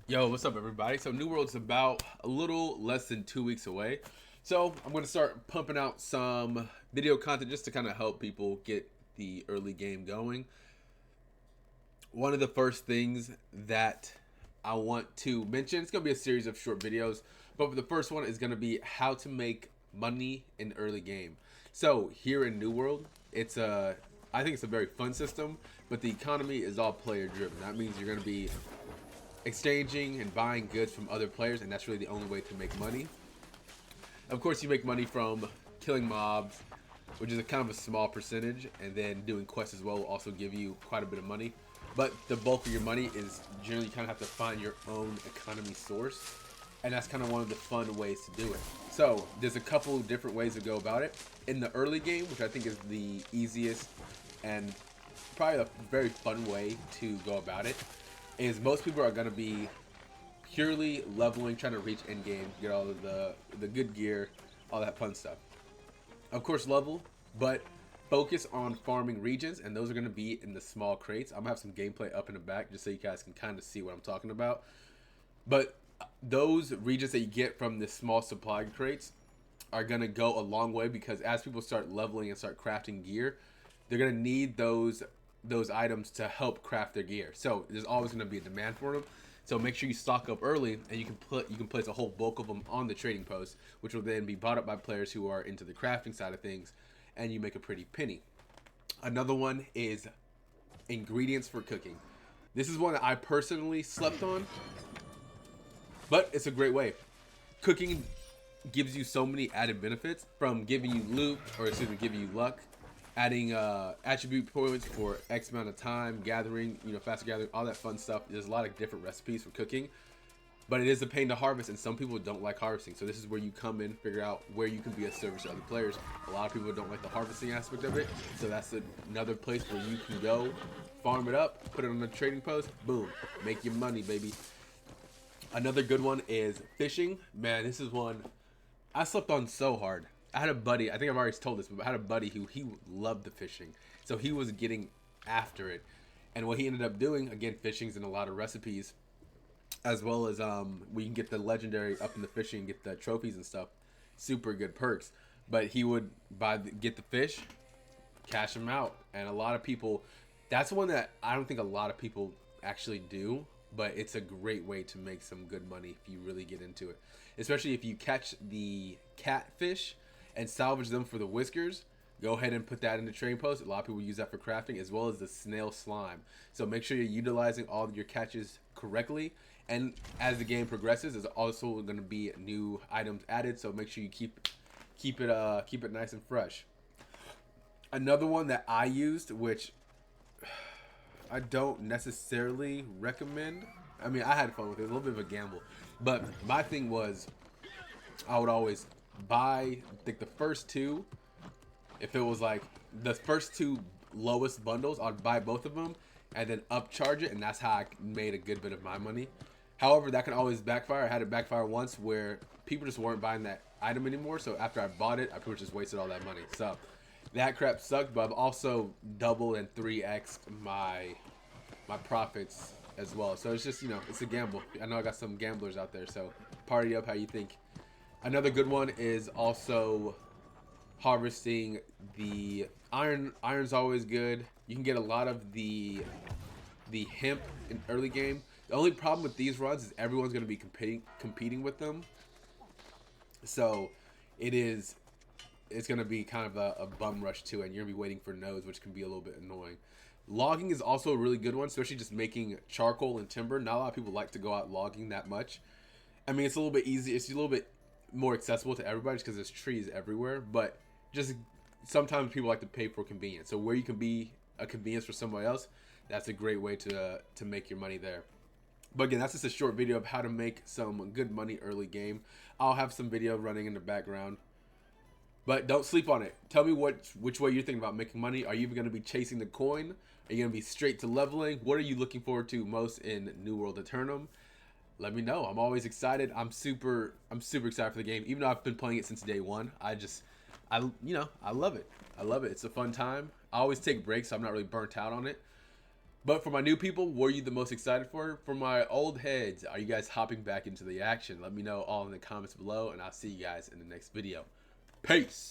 Yo, what's up, everybody? So, New World's about a little less than 2 weeks away. So, I'm going to start pumping out some video content just to kind of help people get the early game going. One of the first things that I want to mention, it's going to be a series of short videos, but the first one is going to be how to make money in early game. So, here in New World, I think it's a very fun system, but the economy is all player driven. That means you're going to be exchanging and buying goods from other players, and that's really the only way to make money. Of course, you make money from killing mobs, which is a kind of a small percentage, and then doing quests as well will also give you quite a bit of money. But the bulk of your money is generally you kind of have to find your own economy source, and that's kind of one of the fun ways to do it. So there's a couple different ways to go about it. In the early game, which I think is the easiest and probably a very fun way to go about it, is most people are going to be purely leveling, trying to reach end game, get all of the good gear, all that fun stuff. Of course, level, but focus on farming regions, and those are going to be in the small crates. I'm gonna have some gameplay up in the back just so you guys can kind of see what I'm talking about. But those regions that you get from the small supply crates are going to go a long way, because as people start leveling and start crafting gear, they're going to need those items to help craft their gear. So there's always going to be a demand for them. So make sure you stock up early, and you can place a whole bulk of them on the trading post, which will then be bought up by players who are into the crafting side of things, and you make a pretty penny. Another one is ingredients for cooking. This is one that I personally slept on, but it's a great way. Cooking gives you so many added benefits, from giving you loot, or excuse me, giving you luck, adding attribute points for X amount of time, gathering, faster gathering, all that fun stuff. There's a lot of different recipes for cooking, but it is a pain to harvest, and some people don't like harvesting. So this is where you come in, figure out where you can be a service to other players. A lot of people don't like the harvesting aspect of it, so that's another place where you can go, farm it up, put it on the trading post, boom, make your money, baby. Another good one is fishing. Man, this is one I slept on so hard. I had a buddy, I think I've already told this, but I had a buddy who he loved the fishing. So he was getting after it. And what he ended up doing, again, fishing's in a lot of recipes, as well as we can get the legendary up in the fishing and get the trophies and stuff. Super good perks. But he would get the fish, cash them out. And a lot of people, that's one that I don't think a lot of people actually do, but it's a great way to make some good money if you really get into it. Especially if you catch the catfish and salvage them for the whiskers. Go ahead and put that in the trading post. A lot of people use that for crafting, as well as the snail slime. So make sure you're utilizing all of your catches correctly. And as the game progresses, there's also going to be new items added. So make sure you keep it nice and fresh. Another one that I used, which I don't necessarily recommend. I mean, I had fun with it. It was a little bit of a gamble, but my thing was, I would always buy like the first two. If it was like the first two lowest bundles, I'd buy both of them and then upcharge it, and that's how I made a good bit of my money. However, that can always backfire. I had it backfire once where people just weren't buying that item anymore. So after I bought it, I pretty much just wasted all that money. So that crap sucked, but I've also doubled and 3x'd my profits as well. So it's just, it's a gamble. I know I got some gamblers out there, so party up how you think. Another good one is also harvesting the iron. Iron's always good. You can get a lot of the hemp in early game. The only problem with these runs is everyone's going to be competing with them. So it's going to be kind of a bum rush to it, and you're going to be waiting for nodes, which can be a little bit annoying. Logging is also a really good one, especially just making charcoal and timber. Not a lot of people like to go out logging that much. I mean, it's a little bit easy. It's a little bit more accessible to everybody because there's trees everywhere, but just sometimes people like to pay for convenience. So where you can be a convenience for somebody else, that's a great way to make your money there. But again, that's just a short video of how to make some good money early game. I'll have some video running in the background. But don't sleep on it. Tell me which way you're thinking about making money. Are you even going to be chasing the coin? Are you going to be straight to leveling? What are you looking forward to most in New World Aeternum? Let me know. I'm always excited. I'm super excited for the game. Even though I've been playing it since day one, I love it. I love it. It's a fun time. I always take breaks, so I'm not really burnt out on it. But for my new people, what are you the most excited for? For my old heads, are you guys hopping back into the action? Let me know all in the comments below, and I'll see you guys in the next video. Peace!